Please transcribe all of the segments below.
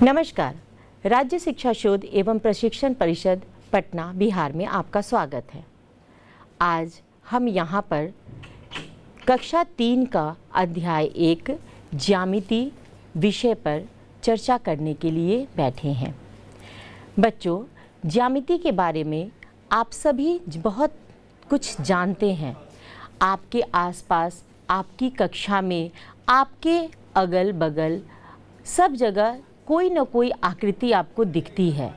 नमस्कार। राज्य शिक्षा शोध एवं प्रशिक्षण परिषद पटना बिहार में आपका स्वागत है। आज हम यहाँ पर कक्षा 3 का अध्याय 1 ज्यामिति विषय पर चर्चा करने के लिए बैठे हैं। बच्चों, ज्यामिति के बारे में आप सभी बहुत कुछ जानते हैं। आपके आसपास, आपकी कक्षा में, आपके अगल बगल सब जगह कोई न कोई आकृति आपको दिखती है।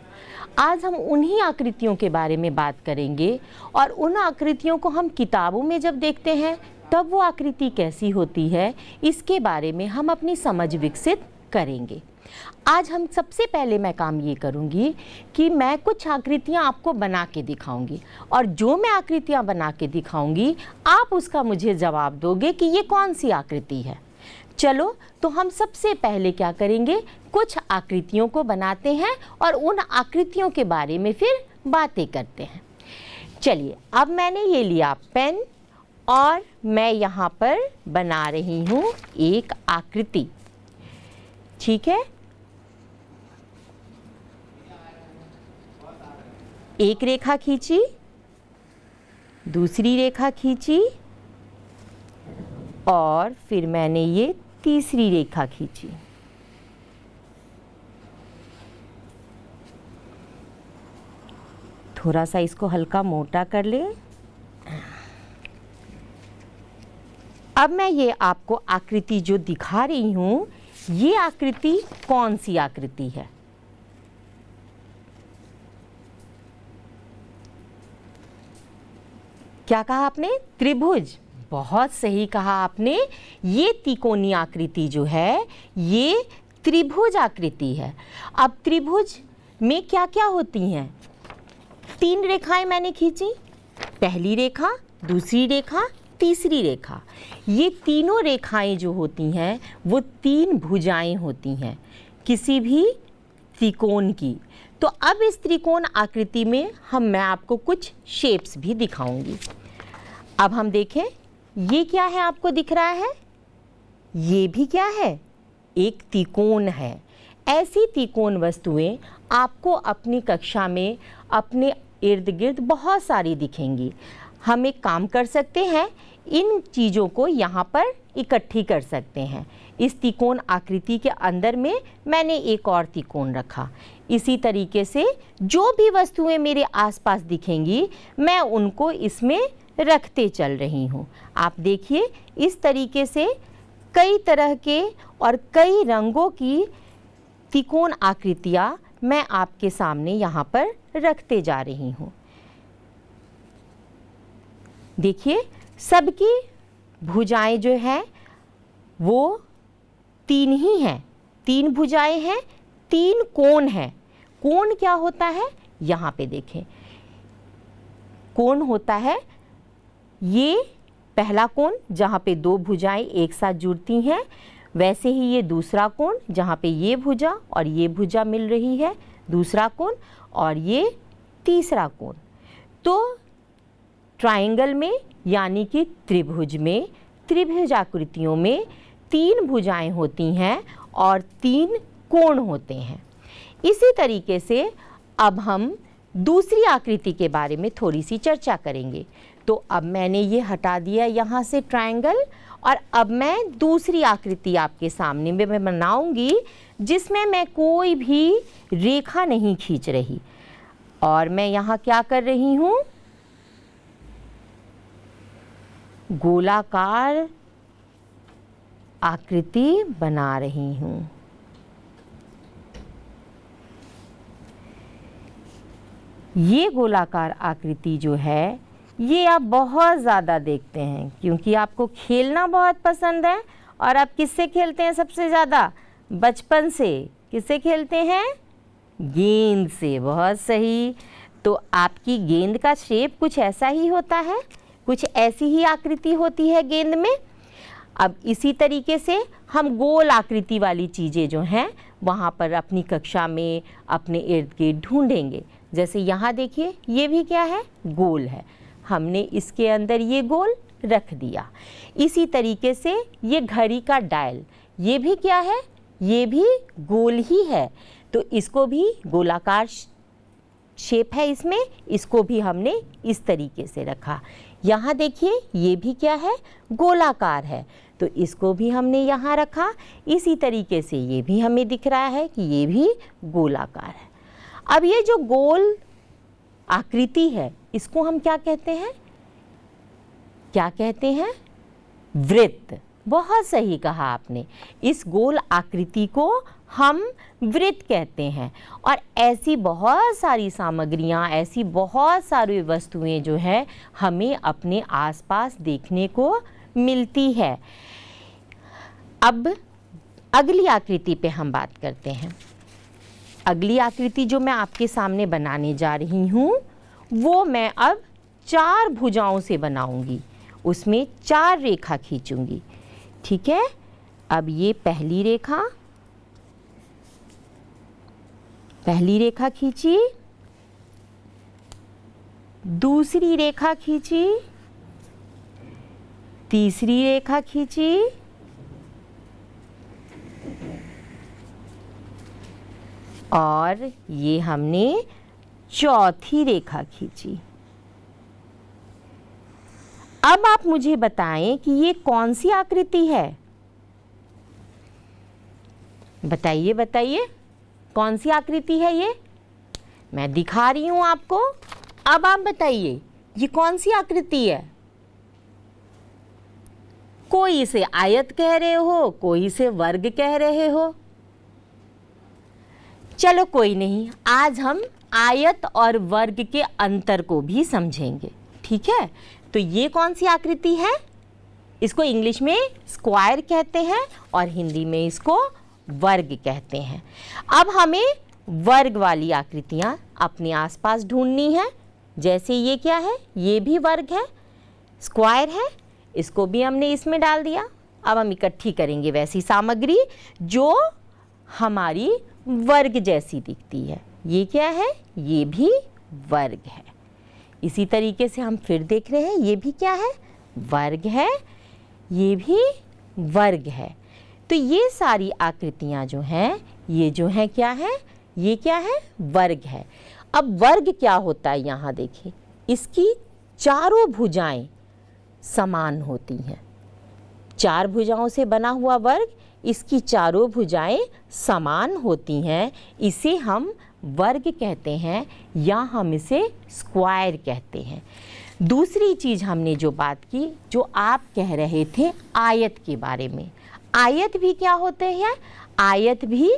आज हम उन्हीं आकृतियों के बारे में बात करेंगे और उन आकृतियों को हम किताबों में जब देखते हैं तब वो आकृति कैसी होती है, इसके बारे में हम अपनी समझ विकसित करेंगे। आज हम सबसे पहले मैं काम ये करूँगी कि मैं कुछ आकृतियाँ आपको बना के दिखाऊंगी और जो मैं आकृतियाँ बना के दिखाऊंगी आप उसका मुझे जवाब दोगे कि ये कौन सी आकृति है। चलो, तो हम सबसे पहले क्या करेंगे, कुछ आकृतियों को बनाते हैं और उन आकृतियों के बारे में फिर बातें करते हैं। चलिए, अब मैंने ये लिया पेन और मैं यहाँ पर बना रही हूँ एक आकृति। ठीक है, एक रेखा खींची, दूसरी रेखा खींची और फिर मैंने ये तीसरी रेखा खींची। थोड़ा सा इसको हल्का मोटा कर ले। अब मैं ये आपको आकृति जो दिखा रही हूं, ये आकृति कौन सी आकृति है? क्या कहा आपने? त्रिभुज। बहुत सही कहा आपने। ये त्रिकोणीय आकृति जो है ये त्रिभुज आकृति है। अब त्रिभुज में क्या क्या होती हैं? 3 रेखाएं मैंने खींची, पहली रेखा, दूसरी रेखा, तीसरी रेखा। ये तीनों रेखाएं जो होती हैं वो 3 भुजाएं होती हैं किसी भी त्रिकोण की। तो अब इस त्रिकोण आकृति में मैं आपको कुछ शेप्स भी दिखाऊंगी। अब हम देखें, ये क्या है आपको दिख रहा है? ये भी क्या है? एक त्रिकोण है। ऐसी त्रिकोण वस्तुएं आपको अपनी कक्षा में अपने इर्द गिर्द बहुत सारी दिखेंगी। हम एक काम कर सकते हैं, इन चीज़ों को यहाँ पर इकट्ठी कर सकते हैं। इस त्रिकोण आकृति के अंदर में मैंने एक और त्रिकोण रखा। इसी तरीके से जो भी वस्तुएं मेरे आसपास दिखेंगी मैं उनको इसमें रखते चल रही हूँ। आप देखिए, इस तरीके से कई तरह के और कई रंगों की त्रिकोण आकृतियाँ मैं आपके सामने यहाँ पर रखते जा रही हूँ। देखिए, सबकी भुजाएं जो हैं वो 3 ही हैं। 3 भुजाएं हैं, 3 कोण हैं। कोण क्या होता है? यहाँ पे देखें, कोण होता है ये पहला कोण जहाँ पे 2 भुजाएं एक साथ जुड़ती हैं, वैसे ही ये दूसरा कोण जहाँ पे ये भुजा और ये भुजा मिल रही है, दूसरा कोण, और ये तीसरा कोण। तो ट्रायंगल में यानी कि त्रिभुज में, त्रिभुज आकृतियों में 3 भुजाएं होती हैं और 3 कोण होते हैं। इसी तरीके से अब हम दूसरी आकृति के बारे में थोड़ी सी चर्चा करेंगे। तो अब मैंने ये हटा दिया यहाँ से ट्रायंगल और अब मैं दूसरी आकृति आपके सामने में मैं बनाऊंगी जिसमें मैं कोई भी रेखा नहीं खींच रही और मैं यहाँ क्या कर रही हूँ, गोलाकार आकृति बना रही हूँ। ये गोलाकार आकृति जो है ये आप बहुत ज़्यादा देखते हैं क्योंकि आपको खेलना बहुत पसंद है। और आप किससे खेलते हैं सबसे ज़्यादा? बचपन से। किससे खेलते हैं? गेंद से। बहुत सही। तो आपकी गेंद का शेप कुछ ऐसा ही होता है, कुछ ऐसी ही आकृति होती है गेंद में। अब इसी तरीके से हम गोल आकृति वाली चीज़ें जो हैं वहाँ पर अपनी कक्षा में अपने इर्द गिर्द ढूंढेंगे। जैसे यहाँ देखिए, ये भी क्या है? गोल है। हमने इसके अंदर ये गोल रख दिया। इसी तरीके से ये घड़ी का डायल, ये भी क्या है? ये भी गोल ही है, तो इसको भी गोलाकार शेप है इसमें, इसको भी हमने इस तरीके से रखा। यहाँ देखिए ये भी क्या है, गोलाकार है, तो इसको भी हमने यहाँ रखा। इसी तरीके से ये भी हमें दिख रहा है कि ये भी गोलाकार है। अब ये जो गोल आकृति है इसको हम क्या कहते हैं, क्या कहते हैं, वृत्त। बहुत सही कहा आपने, इस गोल आकृति को हम वृत्त कहते हैं। और ऐसी बहुत सारी सामग्रियां, ऐसी बहुत सारी वस्तुएं जो है हमें अपने आसपास देखने को मिलती है। अब अगली आकृति पे हम बात करते हैं। अगली आकृति जो मैं आपके सामने बनाने जा रही हूँ वो मैं अब 4 भुजाओं से बनाऊंगी, उसमें 4 रेखा खींचूंगी। ठीक है, अब ये पहली रेखा खींची, दूसरी रेखा खींची, तीसरी रेखा खींची, और ये हमने चौथी रेखा खींची। अब आप मुझे बताएं कि ये कौन सी आकृति है, बताइए बताइए, कौन सी आकृति है ये? मैं दिखा रही हूं आपको, अब आप बताइए ये कौन सी आकृति है? कोई इसे आयत कह रहे हो, कोई इसे वर्ग कह रहे हो। चलो कोई नहीं, आज हम आयत और वर्ग के अंतर को भी समझेंगे। ठीक है, तो ये कौन सी आकृति है? इसको इंग्लिश में स्क्वायर कहते हैं और हिंदी में इसको वर्ग कहते हैं। अब हमें वर्ग वाली आकृतियां अपने आसपास ढूंढनी है। जैसे ये क्या है, ये भी वर्ग है, स्क्वायर है, इसको भी हमने इसमें डाल दिया। अब हम इकट्ठी करेंगे वैसी सामग्री जो हमारी वर्ग जैसी दिखती है। ये क्या है, ये भी वर्ग है। इसी तरीके से हम फिर देख रहे हैं, ये भी क्या है, वर्ग है, ये भी वर्ग है। तो ये सारी आकृतियां जो हैं, ये जो हैं क्या है, ये क्या है, वर्ग है। अब वर्ग क्या होता है, यहाँ देखिए, इसकी चारों भुजाएं समान होती हैं। 4 भुजाओं से बना हुआ वर्ग, इसकी चारों भुजाएं समान होती हैं, इसे हम वर्ग कहते हैं या हम इसे स्क्वायर कहते हैं। दूसरी चीज़ हमने जो बात की, जो आप कह रहे थे आयत के बारे में, आयत भी क्या होते हैं, आयत भी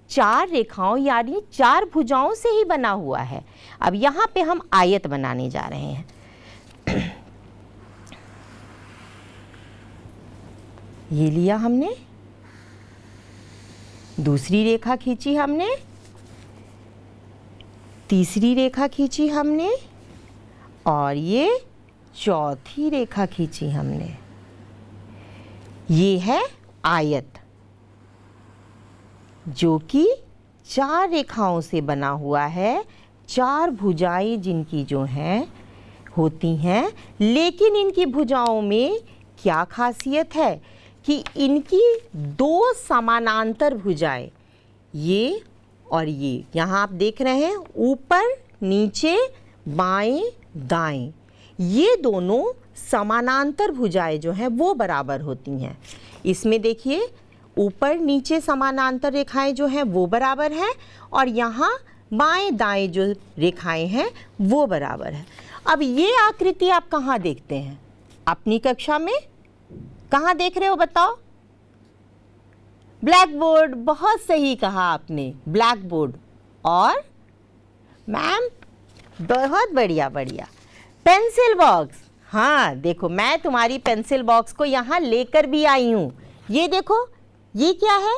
4 रेखाओं यानी 4 भुजाओं से ही बना हुआ है। अब यहाँ पे हम आयत बनाने जा रहे हैं। ये लिया हमने, दूसरी रेखा खींची हमने, तीसरी रेखा खींची हमने, और ये चौथी रेखा खींची हमने। ये है आयत, जो कि 4 रेखाओं से बना हुआ है, 4 भुजाएं जिनकी जो हैं होती हैं। लेकिन इनकी भुजाओं में क्या खासियत है कि इनकी 2 समानांतर भुजाएं, ये और ये, यहाँ आप देख रहे हैं ऊपर नीचे बाएं दाएं, ये दोनों समानांतर भुजाएं जो हैं वो बराबर होती हैं। इसमें देखिए ऊपर नीचे समानांतर रेखाएं जो हैं वो बराबर हैं, और यहाँ बाएं दाएं जो रेखाएं हैं वो बराबर है। अब ये आकृति आप कहाँ देखते हैं अपनी कक्षा में, कहाँ देख रहे हो बताओ? ब्लैक बोर्ड, बहुत सही कहा आपने, ब्लैक बोर्ड। और मैम बहुत बढ़िया बढ़िया, पेंसिल बॉक्स। हाँ देखो, मैं तुम्हारी पेंसिल बॉक्स को यहाँ लेकर भी आई हूँ। ये देखो, ये क्या है,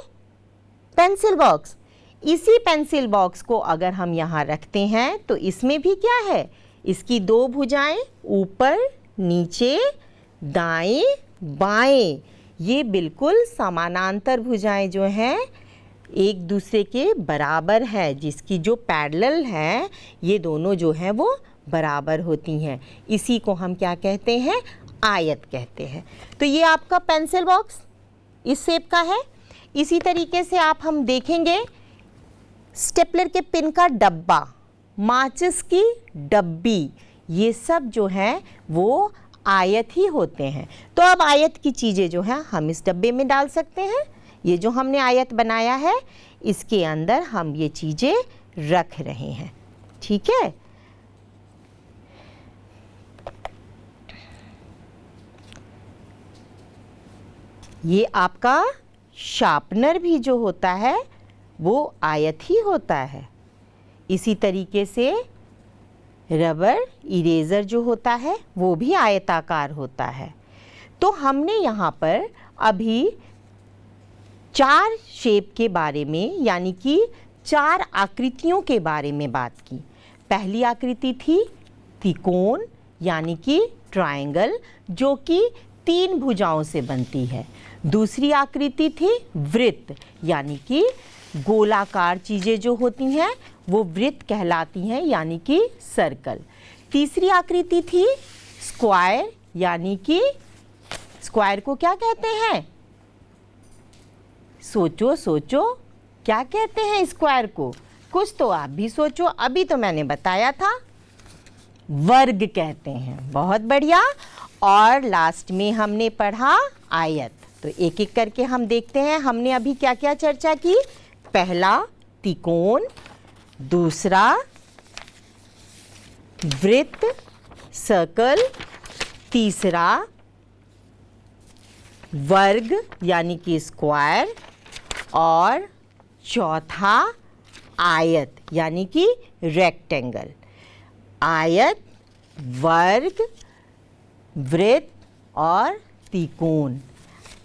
पेंसिल बॉक्स। इसी पेंसिल बॉक्स को अगर हम यहाँ रखते हैं तो इसमें भी क्या है, इसकी 2 भुजाएं ऊपर नीचे दाएं बाएं, ये बिल्कुल समानांतर भुजाएं जो हैं एक दूसरे के बराबर है, जिसकी जो पैरेलल है ये दोनों जो हैं वो बराबर होती हैं। इसी को हम क्या कहते हैं, आयत कहते हैं। तो ये आपका पेंसिल बॉक्स इस शेप का है। इसी तरीके से हम देखेंगे स्टेपलर के पिन का डब्बा, माचिस की डब्बी, ये सब जो हैं वो आयत ही होते हैं। तो अब आयत की चीज़ें जो हैं हम इस डब्बे में डाल सकते हैं। ये जो हमने आयत बनाया है इसके अंदर हम ये चीज़ें रख रहे हैं, ठीक है। ये आपका शार्पनर भी जो होता है वो आयत ही होता है। इसी तरीके से रबर इरेज़र जो होता है वो भी आयताकार होता है। तो हमने यहाँ पर अभी 4 शेप के बारे में, यानी कि 4 आकृतियों के बारे में बात की। पहली आकृति थी त्रिकोण यानी कि ट्रायंगल, जो कि 3 भुजाओं से बनती है। दूसरी आकृति थी वृत्त यानी कि गोलाकार चीज़ें जो होती हैं वो वृत्त कहलाती हैं, यानी कि सर्कल। तीसरी आकृति थी स्क्वायर, यानी कि स्क्वायर को क्या कहते हैं? सोचो सोचो, क्या कहते हैं स्क्वायर को? कुछ तो आप भी सोचो, अभी तो मैंने बताया था, वर्ग कहते हैं। बहुत बढ़िया। और लास्ट में हमने पढ़ा आयत। तो एक एक करके हम देखते हैं हमने अभी क्या क्या चर्चा की। पहला त्रिकोण, दूसरा वृत्त सर्कल, तीसरा वर्ग यानी कि स्क्वायर, और चौथा आयत यानी कि रेक्टेंगल। आयत, वर्ग, वृत्त और त्रिकोण।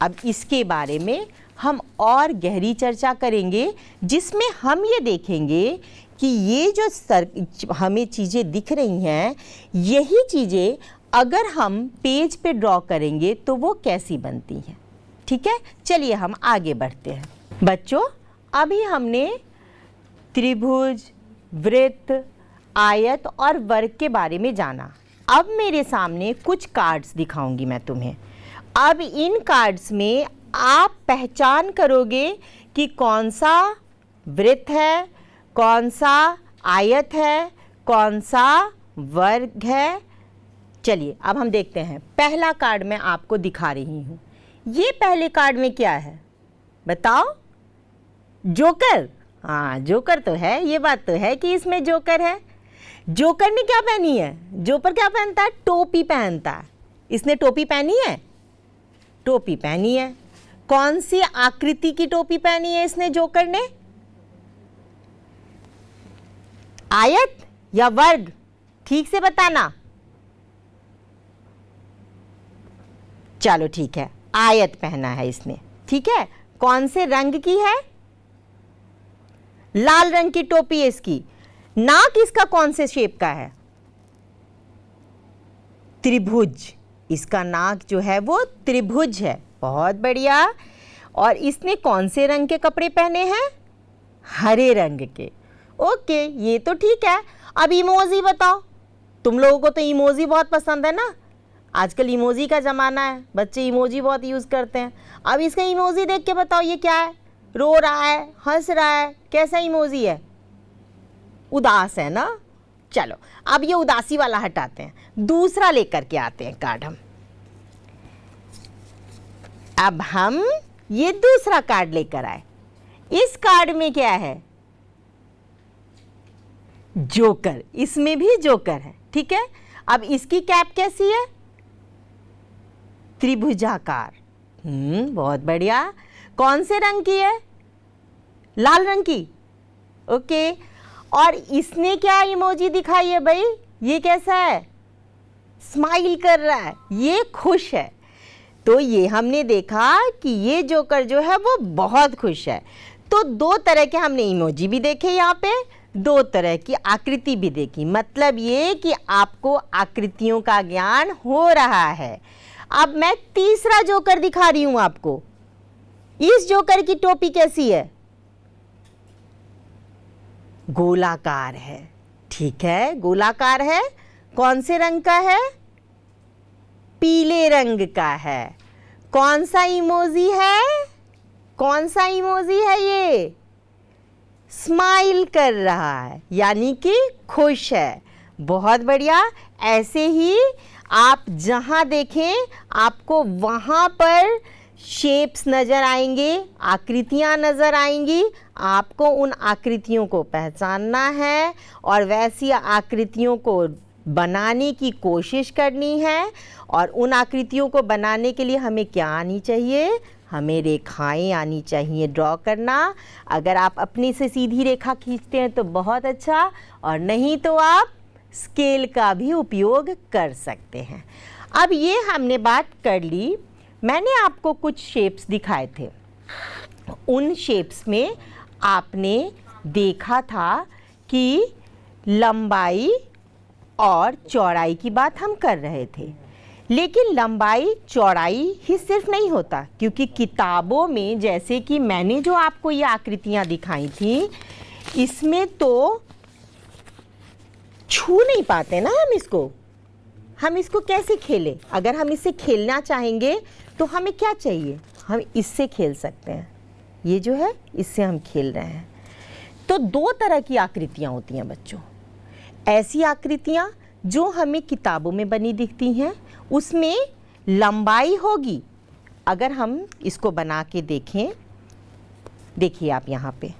अब इसके बारे में हम और गहरी चर्चा करेंगे, जिसमें हम ये देखेंगे कि ये जो हमें चीज़ें दिख रही हैं, यही चीज़ें अगर हम पेज पे ड्रॉ करेंगे तो वो कैसी बनती हैं। ठीक है, चलिए हम आगे बढ़ते हैं। बच्चों, अभी हमने त्रिभुज, वृत्त, आयत और वर्ग के बारे में जाना। अब मेरे सामने कुछ कार्ड्स दिखाऊंगी मैं तुम्हें। अब इन कार्ड्स में आप पहचान करोगे कि कौन सा वृत्त है, कौन सा आयत है, कौन सा वर्ग है। चलिए अब हम देखते हैं। पहला कार्ड मैं आपको दिखा रही हूँ। ये पहले कार्ड में क्या है बताओ? जोकर। हाँ, जोकर तो है, ये बात तो है कि इसमें जोकर है। जोकर ने क्या पहनी है? जोकर क्या पहनता है? टोपी पहनता है। इसने टोपी पहनी है? टोपी पहनी है। कौन सी आकृति की टोपी पहनी है इसने, जोकर ने? आयत या वर्ग? ठीक से बताना। चलो ठीक है, आयत पहना है इसने। ठीक है, कौन से रंग की है? लाल रंग की टोपी है इसकी। नाक इसका कौन से शेप का है? त्रिभुज। इसका नाक जो है वो त्रिभुज है। बहुत बढ़िया। और इसने कौन से रंग के कपड़े पहने हैं? हरे रंग के। ओके, ये तो ठीक है। अब इमोजी बताओ। तुम लोगों को तो इमोजी बहुत पसंद है ना। आजकल इमोजी का ज़माना है, बच्चे इमोजी बहुत यूज़ करते हैं। अब इसका इमोजी देख के बताओ ये क्या है? रो रहा है, हंस रहा है, कैसा इमोजी है? उदास है ना। चलो अब ये उदासी वाला हटाते हैं, दूसरा लेकर के आते हैं कार्ड हम। अब हम ये दूसरा कार्ड लेकर आए। इस कार्ड में क्या है? जोकर। इसमें भी जोकर है। ठीक है, अब इसकी कैप कैसी है? त्रिभुजाकार। बहुत बढ़िया। कौन से रंग की है? लाल रंग की। ओके। और इसने क्या इमोजी दिखाई है भाई? ये कैसा है? स्माइल कर रहा है, ये खुश है। तो ये हमने देखा कि ये जोकर जो है वो बहुत खुश है। तो दो तरह के हमने इमोजी भी देखे, यहाँ पे दो तरह की आकृति भी देखी। मतलब ये कि आपको आकृतियों का ज्ञान हो रहा है। अब मैं तीसरा जोकर दिखा रही हूं आपको। इस जोकर की टोपी कैसी है? गोलाकार है। ठीक है, गोलाकार है। कौन से रंग का है? पीले रंग का है। कौन सा इमोजी है? कौन सा इमोजी है ये? स्माइल कर रहा है, यानी कि खुश है। बहुत बढ़िया। ऐसे ही आप जहाँ देखें आपको वहाँ पर शेप्स नज़र आएंगे, आकृतियाँ नज़र आएंगी। आपको उन आकृतियों को पहचानना है और वैसी आकृतियों को बनाने की कोशिश करनी है। और उन आकृतियों को बनाने के लिए हमें क्या आनी चाहिए? हमें रेखाएं आनी चाहिए ड्रॉ करना। अगर आप अपने से सीधी रेखा खींचते हैं तो बहुत अच्छा, और नहीं तो आप स्केल का भी उपयोग कर सकते हैं। अब ये हमने बात कर ली। मैंने आपको कुछ शेप्स दिखाए थे। उन शेप्स में आपने देखा था कि लंबाई और चौड़ाई की बात हम कर रहे थे, लेकिन लंबाई चौड़ाई ही सिर्फ नहीं होता, क्योंकि किताबों में जैसे कि मैंने जो आपको ये आकृतियाँ दिखाई थी, इसमें तो छू नहीं पाते ना हम इसको कैसे खेलें? अगर हम इससे खेलना चाहेंगे तो हमें क्या चाहिए? हम इससे खेल सकते हैं। ये जो है इससे हम खेल रहे हैं। तो दो तरह की आकृतियाँ होती हैं बच्चों। ऐसी आकृतियाँ जो हमें किताबों में बनी दिखती हैं, उसमें लंबाई होगी। अगर हम इसको बना के देखें, देखिए आप यहाँ पे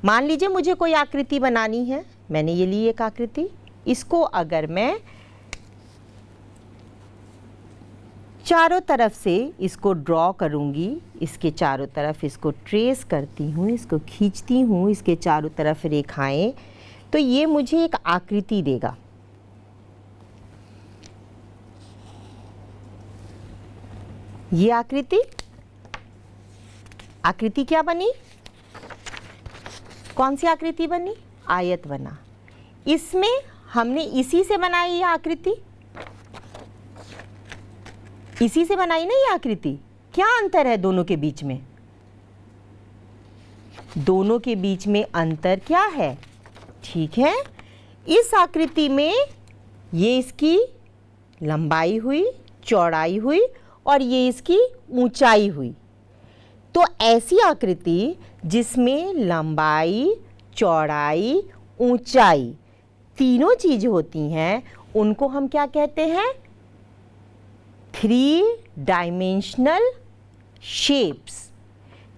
मान लीजिए मुझे कोई आकृति बनानी है। मैंने ये ली एक आकृति। इसको अगर मैं चारों तरफ से इसको ड्रॉ करूँगी, इसके चारों तरफ इसको ट्रेस करती हूँ, इसको खींचती हूँ, इसके चारों तरफ रेखाएं, तो ये मुझे एक आकृति देगा। ये आकृति क्या बनी? कौन सी आकृति बनी? आयत बना। इसमें हमने इसी से बनाई ये आकृति, इसी से बनाई ना ये आकृति। क्या अंतर है दोनों के बीच में? दोनों के बीच में अंतर क्या है? ठीक है, इस आकृति में ये इसकी लंबाई हुई, चौड़ाई हुई, और ये इसकी ऊंचाई हुई। तो ऐसी आकृति जिसमें लंबाई, चौड़ाई, ऊंचाई तीनों चीज़ होती हैं, उनको हम क्या कहते हैं? 3 डायमेंशनल शेप्स।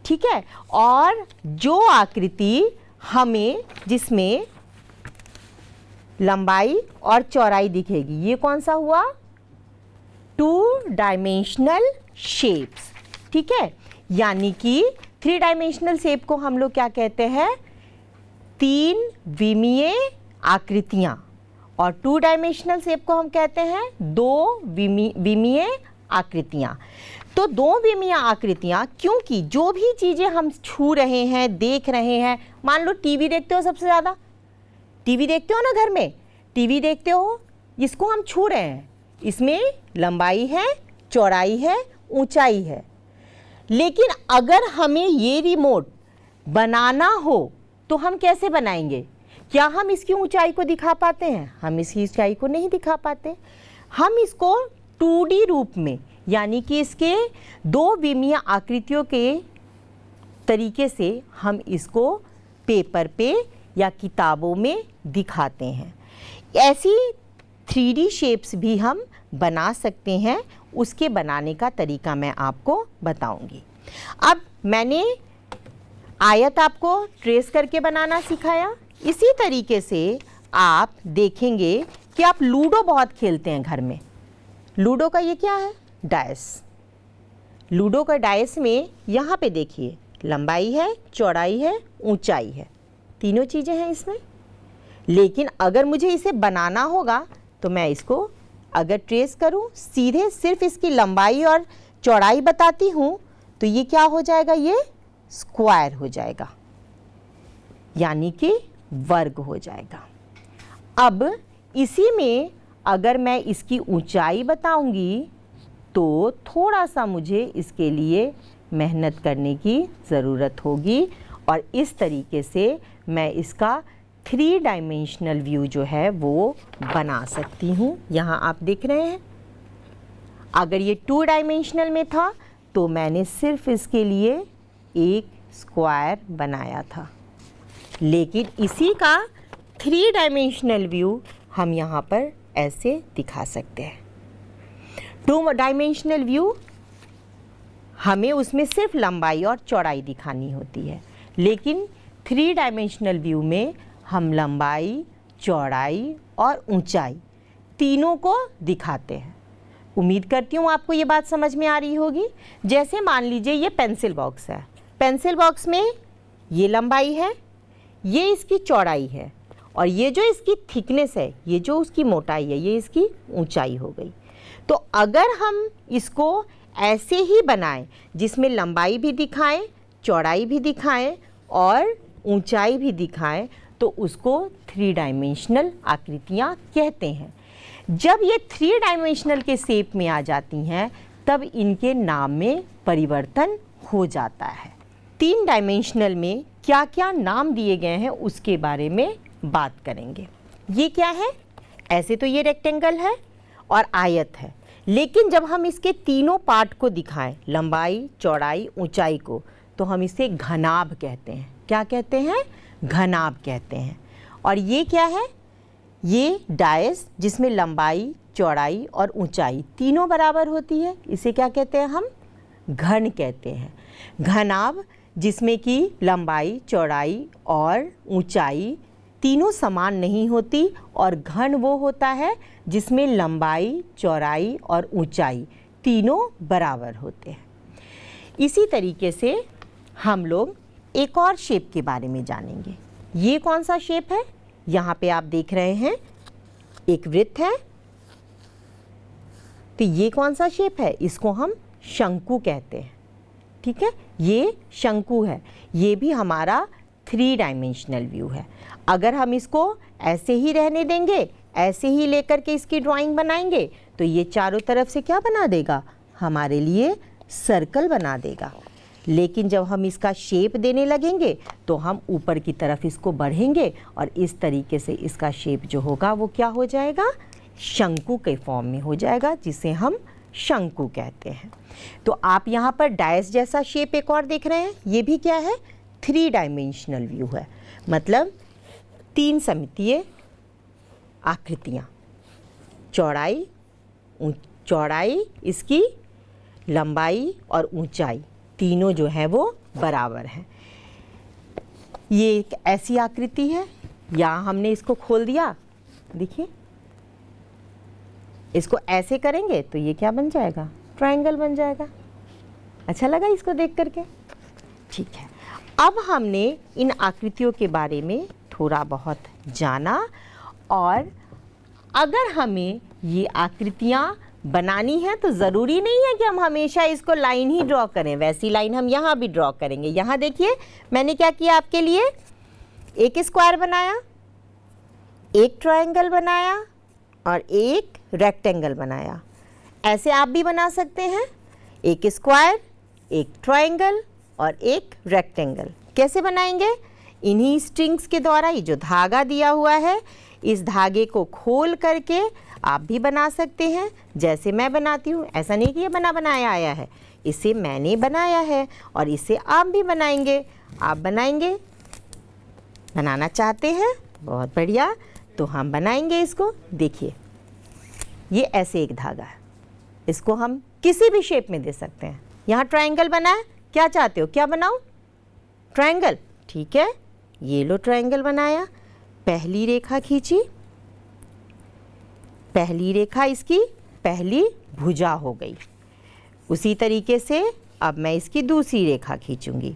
ठीक है। और जो आकृति हमें जिसमें लंबाई और चौड़ाई दिखेगी, ये कौन सा हुआ? 2 डायमेंशनल शेप्स। ठीक है, यानी कि 3 डायमेंशनल शेप को हम लोग क्या कहते हैं? 3 विमीय आकृतियाँ। और 2 डायमेंशनल शेप को हम कहते हैं 2 विमीय आकृतियाँ। तो 2 विमीय आकृतियाँ, क्योंकि जो भी चीज़ें हम छू रहे हैं, देख रहे हैं, मान लो टीवी देखते हो, सबसे ज़्यादा टीवी देखते हो ना घर में, टीवी देखते हो, इसको हम छू रहे हैं। इसमें लंबाई है, चौड़ाई है, ऊंचाई है। लेकिन अगर हमें ये रिमोट बनाना हो तो हम कैसे बनाएंगे? क्या हम इसकी ऊंचाई को दिखा पाते हैं? हम इसकी ऊंचाई को नहीं दिखा पाते। हम इसको 2D रूप में, यानी कि इसके 2 विमीय आकृतियों के तरीके से हम इसको पेपर पे या किताबों में दिखाते हैं। ऐसी 3D शेप्स भी हम बना सकते हैं। उसके बनाने का तरीका मैं आपको बताऊंगी। अब मैंने आयत आपको ट्रेस करके बनाना सिखाया। इसी तरीके से आप देखेंगे कि आप लूडो बहुत खेलते हैं घर में। लूडो का ये क्या है? डायस। लूडो का डायस में यहाँ पे देखिए लंबाई है, चौड़ाई है, ऊंचाई है, तीनों चीज़ें हैं इसमें। लेकिन अगर मुझे इसे बनाना होगा तो मैं इसको अगर ट्रेस करूं, सीधे सिर्फ इसकी लंबाई और चौड़ाई बताती हूं, तो ये क्या हो जाएगा? ये स्क्वायर हो जाएगा, यानी कि वर्ग हो जाएगा। अब इसी में अगर मैं इसकी ऊंचाई बताऊंगी तो थोड़ा सा मुझे इसके लिए मेहनत करने की ज़रूरत होगी, और इस तरीके से मैं इसका 3 डायमेंशनल व्यू जो है वो बना सकती हूँ। यहाँ आप देख रहे हैं, अगर ये 2 डायमेंशनल में था तो मैंने सिर्फ इसके लिए एक स्क्वायर बनाया था, लेकिन इसी का 3 डायमेंशनल व्यू हम यहाँ पर ऐसे दिखा सकते हैं। 2 डायमेंशनल व्यू हमें उसमें सिर्फ लंबाई और चौड़ाई दिखानी होती है, लेकिन 3 डायमेंशनल व्यू में हम लंबाई, चौड़ाई और ऊंचाई तीनों को दिखाते हैं। उम्मीद करती हूँ आपको ये बात समझ में आ रही होगी। जैसे मान लीजिए ये पेंसिल बॉक्स है, पेंसिल बॉक्स में ये लंबाई है, ये इसकी चौड़ाई है, और ये जो इसकी थिकनेस है, ये जो उसकी मोटाई है, ये इसकी ऊंचाई हो गई। तो अगर हम इसको ऐसे ही बनाएं जिसमें लंबाई भी दिखाएं, चौड़ाई भी दिखाएं और ऊंचाई भी दिखाएं, तो उसको 3 डायमेंशनल आकृतियाँ कहते हैं। जब ये 3 डायमेंशनल के शेप में आ जाती हैं तब इनके नाम में परिवर्तन हो जाता है। 3 डायमेंशनल में क्या क्या नाम दिए गए हैं उसके बारे में बात करेंगे। ये क्या है? ऐसे तो ये रेक्टेंगल है और आयत है, लेकिन जब हम इसके तीनों पार्ट को दिखाएं, लंबाई, चौड़ाई, ऊंचाई को, तो हम इसे घनाभ कहते हैं। क्या कहते हैं? घनाभ कहते हैं। और ये क्या है? ये डायस जिसमें लंबाई, चौड़ाई और ऊंचाई तीनों बराबर होती है, इसे क्या कहते हैं? हम घन कहते हैं। घनाभ जिसमें कि लंबाई, चौड़ाई और ऊंचाई तीनों समान नहीं होती, और घन वो होता है जिसमें लंबाई, चौड़ाई और ऊंचाई तीनों बराबर होते हैं। इसी तरीके से हम लोग एक और शेप के बारे में जानेंगे। ये कौन सा शेप है? यहाँ पे आप देख रहे हैं एक वृत्त है, तो ये कौन सा शेप है? इसको हम शंकु कहते हैं। ठीक है, ये शंकु है। ये भी हमारा 3 डायमेंशनल व्यू है। अगर हम इसको ऐसे ही रहने देंगे, ऐसे ही लेकर के इसकी ड्राइंग बनाएंगे, तो ये चारों तरफ से क्या बना देगा? हमारे लिए सर्कल बना देगा। लेकिन जब हम इसका शेप देने लगेंगे तो हम ऊपर की तरफ इसको बढ़ेंगे और इस तरीके से इसका शेप जो होगा वो क्या हो जाएगा? शंकु के फॉर्म में हो जाएगा, जिसे हम शंकु कहते हैं। तो आप यहाँ पर डायस जैसा शेप एक और देख रहे हैं, ये भी क्या है? 3 डायमेंशनल व्यू है, मतलब 3 सममितीय आकृतियाँ। चौड़ाई इसकी, लंबाई और ऊंचाई तीनों जो है वो बराबर हैं। ये एक ऐसी आकृति है, यहाँ हमने इसको खोल दिया, देखिए इसको ऐसे करेंगे तो ये क्या बन जाएगा? ट्रायंगल बन जाएगा। अच्छा लगा इसको देख करके? ठीक है, अब हमने इन आकृतियों के बारे में थोड़ा बहुत जाना, और अगर हमें ये आकृतियाँ बनानी है तो ज़रूरी नहीं है कि हम हमेशा इसको लाइन ही ड्रॉ करें। वैसी लाइन हम यहाँ भी ड्रॉ करेंगे। यहाँ देखिए मैंने क्या किया आपके लिए, एक स्क्वायर बनाया, एक ट्रायंगल बनाया और एक रेक्टेंगल बनाया। ऐसे आप भी बना सकते हैं, एक स्क्वायर, एक ट्रायंगल और एक रेक्टेंगल। कैसे बनाएंगे? इन्हीं स्ट्रिंग्स के द्वारा। ये जो धागा दिया हुआ है, इस धागे को खोल करके आप भी बना सकते हैं, जैसे मैं बनाती हूँ। ऐसा नहीं कि ये बनाया आया है, इसे मैंने बनाया है और इसे आप भी बनाएंगे। आप बनाएंगे, बनाना चाहते हैं? बहुत बढ़िया, तो हम बनाएंगे इसको। देखिए ये ऐसे एक धागा है, इसको हम किसी भी शेप में दे सकते हैं। यहाँ ट्रायंगल बना है, क्या चाहते हो? क्या बनाऊँ? ट्रायंगल। ठीक है, ये लो ट्रायंगल बनाया। पहली रेखा खींची, पहली रेखा इसकी पहली भुजा हो गई। उसी तरीके से अब मैं इसकी दूसरी रेखा खींचूंगी।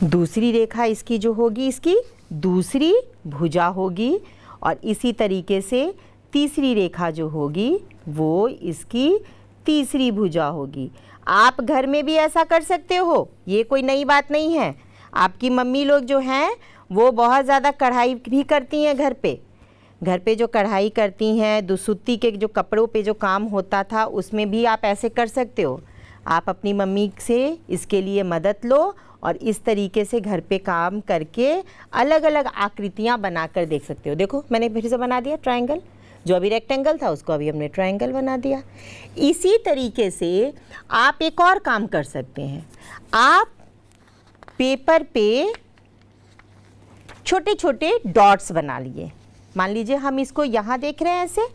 दूसरी रेखा इसकी जो होगी, इसकी दूसरी भुजा होगी, और इसी तरीके से तीसरी रेखा जो होगी वो इसकी तीसरी भुजा होगी। आप घर में भी ऐसा कर सकते हो, ये कोई नई बात नहीं है। आपकी मम्मी लोग जो हैं वो बहुत ज़्यादा कढ़ाई भी करती हैं घर पे जो कढ़ाई करती हैं, दुसुत्ती के जो कपड़ों पे जो काम होता था उसमें भी आप ऐसे कर सकते हो। आप अपनी मम्मी से इसके लिए मदद लो और इस तरीके से घर पे काम करके अलग अलग आकृतियाँ बनाकर देख सकते हो। देखो मैंने फिर से बना दिया ट्रायंगल, जो अभी रेक्टेंगल था उसको अभी हमने ट्रायंगल बना दिया। इसी तरीके से आप एक और काम कर सकते हैं। आप पेपर पे छोटे छोटे डॉट्स बना लिए। मान लीजिए हम इसको यहाँ देख रहे हैं ऐसे,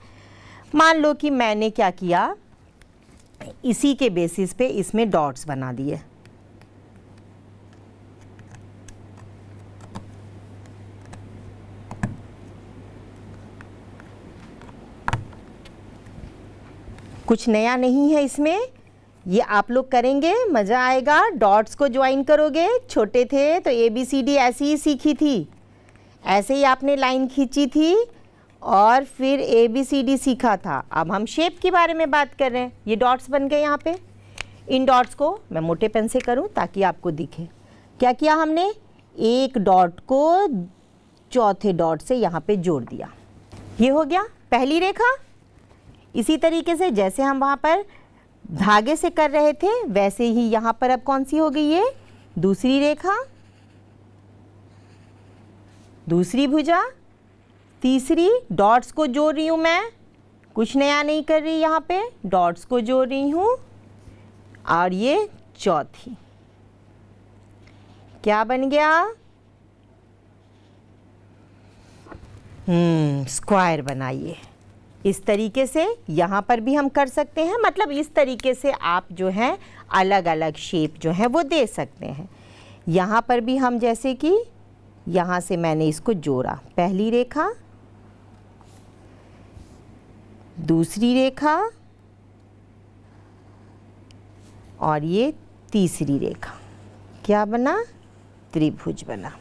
मान लो कि मैंने क्या किया, इसी के बेसिस पे इसमें डॉट्स बना दिए। कुछ नया नहीं है इसमें, ये आप लोग करेंगे मज़ा आएगा। डॉट्स को ज्वाइन करोगे, छोटे थे तो ABCD ऐसी ही सीखी थी, ऐसे ही आपने लाइन खींची थी और फिर ABCD सीखा था। अब हम शेप के बारे में बात कर रहे हैं। ये डॉट्स बन गए यहाँ पे। इन डॉट्स को मैं मोटे पेन से करूँ ताकि आपको दिखे। क्या किया हमने, एक डॉट को चौथे डॉट से यहाँ पे जोड़ दिया। ये हो गया पहली रेखा। इसी तरीके से जैसे हम वहाँ पर धागे से कर रहे थे वैसे ही यहाँ पर अब कौन सी हो गई है, दूसरी रेखा, दूसरी भुजा, तीसरी। डॉट्स को जोड़ रही हूँ मैं, कुछ नया नहीं कर रही, यहाँ पे डॉट्स को जोड़ रही हूँ। और ये चौथी, क्या बन गया, स्क्वायर बनाइए। इस तरीके से यहाँ पर भी हम कर सकते हैं। मतलब इस तरीके से आप जो है अलग अलग शेप जो है वो दे सकते हैं। यहाँ पर भी हम जैसे कि यहाँ से मैंने इसको जोड़ा, पहली रेखा, दूसरी रेखा और ये तीसरी रेखा, क्या बना, त्रिभुज बना।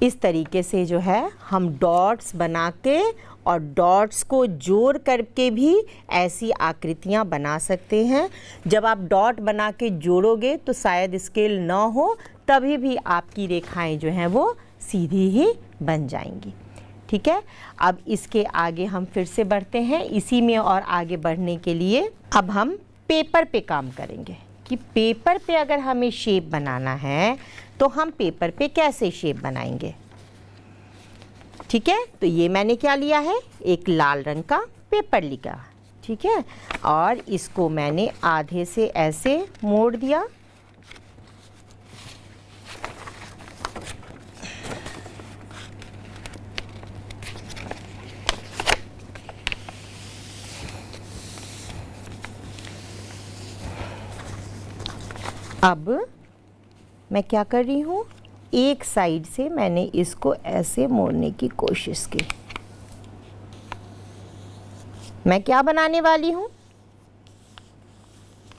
इस तरीके से जो है हम डॉट्स बना के और डॉट्स को जोड़ करके भी ऐसी आकृतियाँ बना सकते हैं। जब आप डॉट बना के जोड़ोगे तो शायद स्केल ना हो, तभी भी आपकी रेखाएं जो हैं वो सीधी ही बन जाएंगी। ठीक है, अब इसके आगे हम फिर से बढ़ते हैं। इसी में और आगे बढ़ने के लिए अब हम पेपर पे काम करेंगे कि पेपर पे अगर हमें शेप बनाना है तो हम पेपर पे कैसे शेप बनाएंगे। ठीक है, तो ये मैंने क्या लिया है, एक लाल रंग का पेपर लिया। ठीक है, और इसको मैंने आधे से ऐसे मोड़ दिया। अब मैं क्या कर रही हूँ, एक साइड से मैंने इसको ऐसे मोड़ने की कोशिश की। मैं क्या बनाने वाली हूँ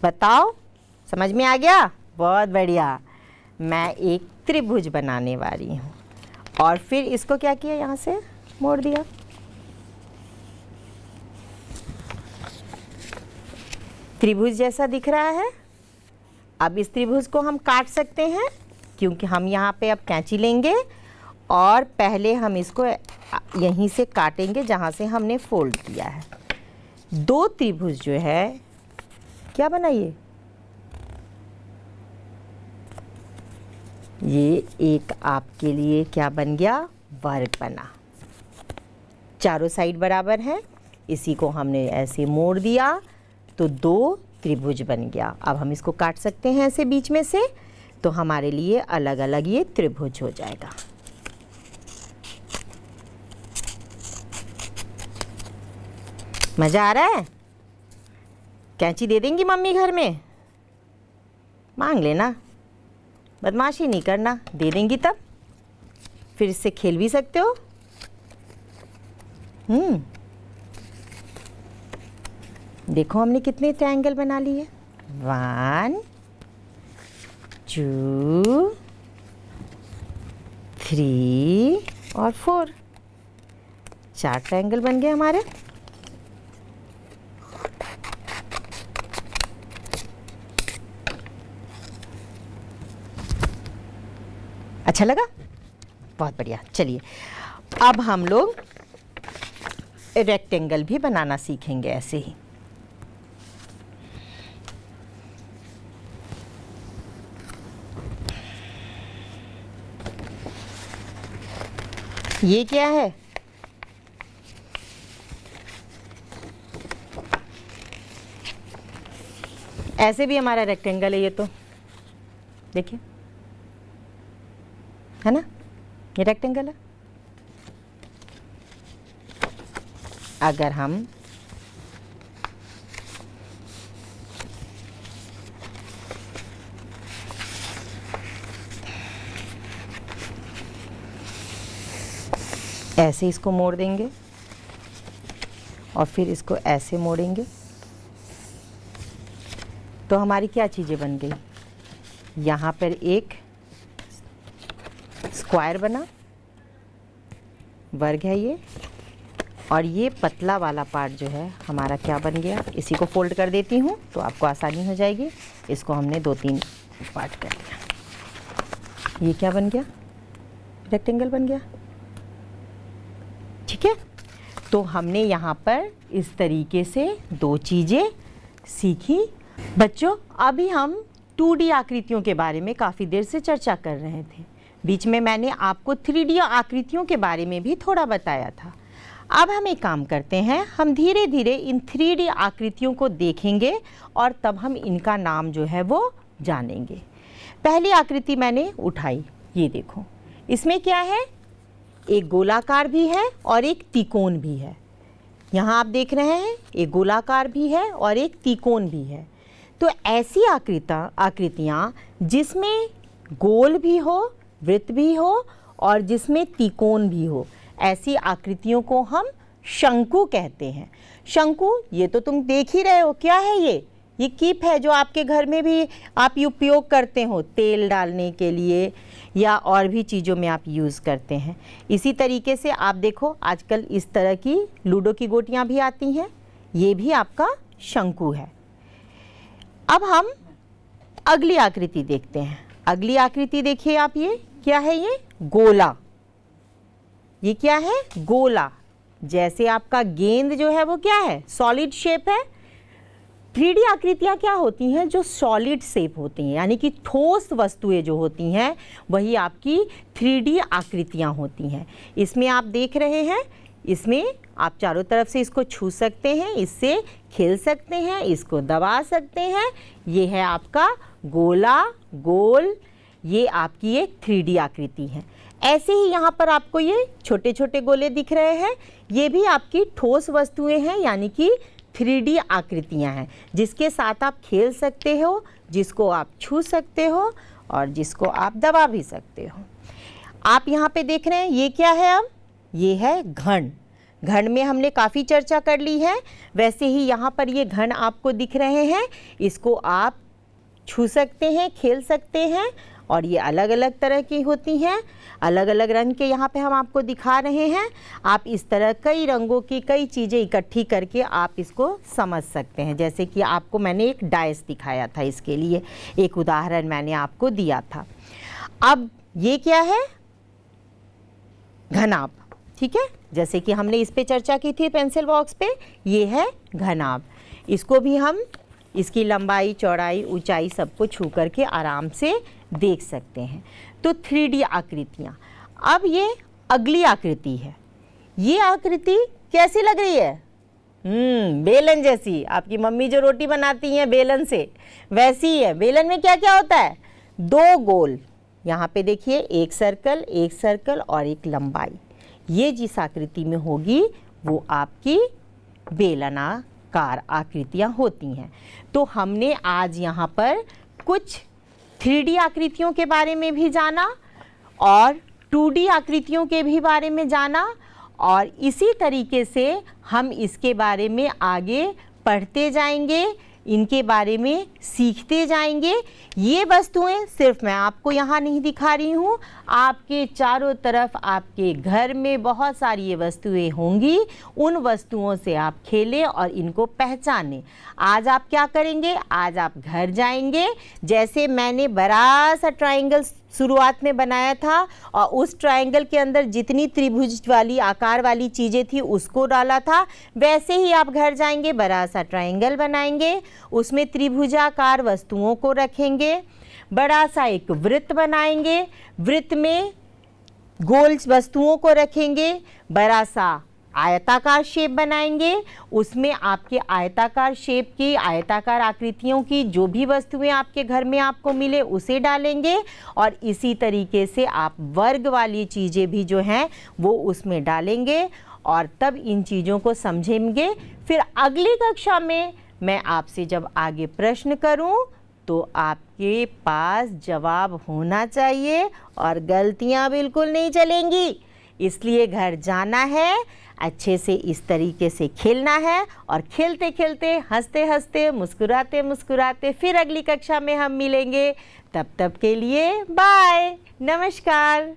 बताओ, समझ में आ गया? बहुत बढ़िया, मैं एक त्रिभुज बनाने वाली हूँ। और फिर इसको क्या किया, यहाँ से मोड़ दिया। त्रिभुज जैसा दिख रहा है। अब इस त्रिभुज को हम काट सकते हैं क्योंकि हम यहाँ पे अब कैंची लेंगे और पहले हम इसको यहीं से काटेंगे जहाँ से हमने फोल्ड किया है। दो त्रिभुज जो है क्या बनाइए, ये एक आपके लिए क्या बन गया, वर्ग बना। चारों साइड बराबर हैं, इसी को हमने ऐसे मोड़ दिया तो दो त्रिभुज बन गया। अब हम इसको काट सकते हैं ऐसे बीच में से, तो हमारे लिए अलग अलग ये त्रिभुज हो जाएगा। मज़ा आ रहा है? कैंची दे देंगी मम्मी घर में? मांग लेना, बदमाशी नहीं करना, दे देंगी तब फिर इससे खेल भी सकते हो। देखो हमने कितने ट्रायंगल बना लिए, 1 2 3 और 4, 4 ट्रायंगल बन गए हमारे। अच्छा लगा? बहुत बढ़िया। चलिए अब हम लोग रेक्टेंगल भी बनाना सीखेंगे ऐसे ही। ये क्या है? ऐसे भी हमारा रेक्टेंगल है ये, तो देखिए, है ना, ये रेक्टेंगल है। अगर हम ऐसे इसको मोड़ देंगे और फिर इसको ऐसे मोड़ेंगे, तो हमारी क्या चीज़ें बन गई? यहाँ पर एक स्क्वायर बना, वर्ग है ये, और ये पतला वाला पार्ट जो है हमारा क्या बन गया? इसी को फोल्ड कर देती हूँ तो आपको आसानी हो जाएगी। इसको हमने 2-3 पार्ट कर दिया। ये क्या बन गया? रेक्टेंगल बन गया। ठीक है, तो हमने यहाँ पर इस तरीके से 2 चीज़ें सीखी। बच्चों, अभी हम 2D आकृतियों के बारे में काफ़ी देर से चर्चा कर रहे थे। बीच में मैंने आपको 3D आकृतियों के बारे में भी थोड़ा बताया था। अब हम एक काम करते हैं, हम धीरे धीरे इन 3D आकृतियों को देखेंगे और तब हम इनका नाम जो है वो जानेंगे। पहली आकृति मैंने उठाई, ये देखो, इसमें क्या है? एक गोलाकार भी है और एक त्रिकोण भी है। यहाँ आप देख रहे हैं, एक गोलाकार भी है और एक त्रिकोण भी है। तो ऐसी आकृतियाँ जिसमें गोल भी हो, वृत्त भी हो और जिसमें त्रिकोण भी हो, ऐसी आकृतियों को हम शंकु कहते हैं। शंकु, ये तो तुम देख ही रहे हो, क्या है ये कीप है जो आपके घर में भी आप उपयोग करते हो, तेल डालने के लिए या और भी चीज़ों में आप यूज़ करते हैं। इसी तरीके से आप देखो, आजकल इस तरह की लूडो की गोटियां भी आती हैं, ये भी आपका शंकु है। अब हम अगली आकृति देखते हैं। अगली आकृति देखिए आप, ये क्या है? ये गोला। ये क्या है? गोला। जैसे आपका गेंद जो है वो क्या है? सॉलिड शेप है। 3D आकृतियाँ क्या होती हैं? जो सॉलिड शेप होती हैं, यानी कि ठोस वस्तुएं जो होती हैं वही आपकी 3D आकृतियाँ होती हैं। इसमें आप देख रहे हैं, इसमें आप चारों तरफ से इसको छू सकते हैं, इससे खेल सकते हैं, इसको दबा सकते हैं। ये है आपका गोला, गोल, ये आपकी एक 3D आकृति है। ऐसे ही यहाँ पर आपको ये छोटे छोटे गोले दिख रहे हैं, ये भी आपकी ठोस वस्तुएं हैं, यानी कि 3D आकृतियाँ हैं, जिसके साथ आप खेल सकते हो, जिसको आप छू सकते हो और जिसको आप दबा भी सकते हो। आप यहाँ पे देख रहे हैं, ये क्या है? अब ये है घन। घन में हमने काफ़ी चर्चा कर ली है। वैसे ही यहाँ पर ये घन आपको दिख रहे हैं, इसको आप छू सकते हैं, खेल सकते हैं, और ये अलग अलग तरह की होती हैं। अलग अलग रंग के यहाँ पे हम आपको दिखा रहे हैं। आप इस तरह कई रंगों की कई चीज़ें इकट्ठी करके आप इसको समझ सकते हैं। जैसे कि आपको मैंने एक डायस दिखाया था, इसके लिए एक उदाहरण मैंने आपको दिया था। अब ये क्या है? घनाभ। ठीक है, जैसे कि हमने इस पे चर्चा की थी पेंसिल बॉक्स पे, ये है घनाभ। इसको भी हम इसकी लंबाई, चौड़ाई, ऊंचाई सबको छू करके आराम से देख सकते हैं। तो 3D आकृतियाँ। अब ये अगली आकृति है। ये आकृति कैसी लग रही है? बेलन जैसी। आपकी मम्मी जो रोटी बनाती हैं बेलन से, वैसी ही है। बेलन में क्या क्या होता है? 2 गोल। यहाँ पे देखिए, एक सर्कल और एक लंबाई। ये जिस आकृति में होगी वो आपकी बेलनाकार आकृतियाँ होती हैं। तो हमने आज यहाँ पर कुछ 3D आकृतियों के बारे में भी जाना और 2D आकृतियों के भी बारे में जाना, और इसी तरीके से हम इसके बारे में आगे पढ़ते जाएंगे, इनके बारे में सीखते जाएंगे। ये वस्तुएं सिर्फ मैं आपको यहाँ नहीं दिखा रही हूँ, आपके चारों तरफ आपके घर में बहुत सारी ये वस्तुएं होंगी। उन वस्तुओं से आप खेलें और इनको पहचानें। आज आप क्या करेंगे? आज आप घर जाएंगे, जैसे मैंने बड़ा सा ट्रायंगल शुरुआत में बनाया था और उस ट्रायंगल के अंदर जितनी त्रिभुज वाली आकार वाली चीज़ें थी उसको डाला था, वैसे ही आप घर जाएंगे, बड़ा सा ट्रायंगल बनाएंगे, उसमें त्रिभुजाकार वस्तुओं को रखेंगे, बड़ा सा एक वृत्त बनाएंगे, वृत्त में गोल वस्तुओं को रखेंगे, बड़ा सा आयताकार शेप बनाएंगे, उसमें आपके आयताकार शेप की, आयताकार आकृतियों की जो भी वस्तुएं आपके घर में आपको मिले उसे डालेंगे, और इसी तरीके से आप वर्ग वाली चीज़ें भी जो हैं वो उसमें डालेंगे, और तब इन चीज़ों को समझेंगे। फिर अगली कक्षा में मैं आपसे जब आगे प्रश्न करूं तो आपके पास जवाब होना चाहिए और गलतियां बिल्कुल नहीं चलेंगी। इसलिए घर जाना है, अच्छे से इस तरीके से खेलना है, और खेलते खेलते, हंसते हंसते, मुस्कुराते मुस्कुराते फिर अगली कक्षा में हम मिलेंगे। तब के लिए बाय, नमस्कार।